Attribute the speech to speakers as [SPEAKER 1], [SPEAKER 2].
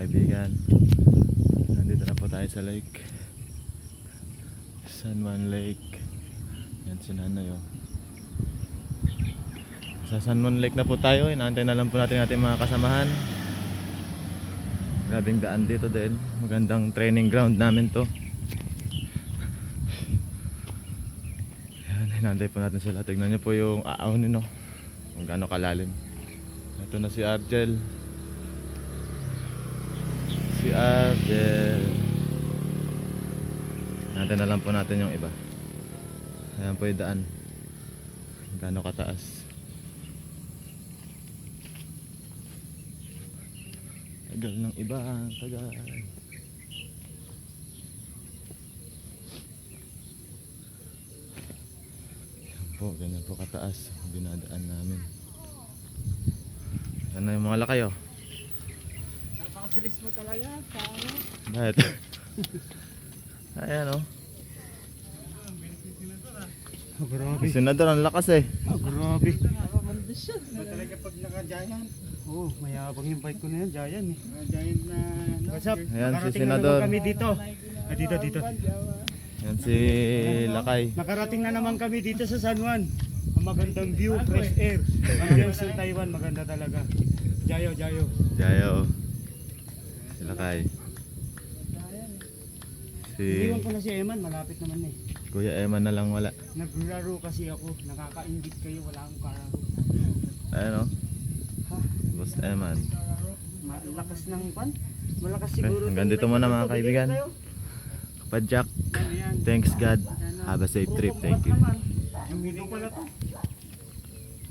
[SPEAKER 1] kaibigan, nandito na po tayo sa lake, San Juan Lake. Yan si Nanay oh. Sa San Juan Lake na po tayo, inaantay na lang po natin ating mga kasamahan. Grabing daan dito din, magandang training ground namin to. Yan, inaantay po natin sila. Tignan niyo po yung aawnin no, kung gaano kalalim. Ito na si Argel. Si Argel. Natin na lang po natin yung iba. Ayan po yung daan, gaano kataas. Tagal ng iba, tagal. Ayan po, ganyan po kataas dinadaan namin. Ano yung mga lakay oh?
[SPEAKER 2] Napakabilis mo talaga, paano?
[SPEAKER 1] Bakit? Ayan oh.
[SPEAKER 2] Grabe.
[SPEAKER 1] Si Senador ang lakas eh.
[SPEAKER 2] Grabe. Nakakabandis siya. Talaga pag naka-giant. Oo, mayabang yung bike ko na yan, giant eh. Giant na... What's up?
[SPEAKER 1] Ayan si
[SPEAKER 2] Nakarating na
[SPEAKER 1] Senador.
[SPEAKER 2] naman kami dito. Dito.
[SPEAKER 1] Ayan si Lakay.
[SPEAKER 2] Nakarating na naman kami dito sa San Juan. Ang magandang view, fresh air. Ambience ng Taiwan, maganda talaga. Jayo.
[SPEAKER 1] Jayo. Si Lakay. Si
[SPEAKER 2] Iniwan ko na si Eman, malapit naman eh.
[SPEAKER 1] Kuya Eman na lang wala.
[SPEAKER 2] Naglaro kasi ako, nakaka-ingit kayo, wala akong kalaro.
[SPEAKER 1] Ayan oh. Boss Eman.
[SPEAKER 2] Malakas ng pan? Malakas
[SPEAKER 1] Okay,
[SPEAKER 2] siguro.
[SPEAKER 1] hanggang dito muna mga kaibigan. Kapadjak. Thanks God. Have a safe trip. Thank you.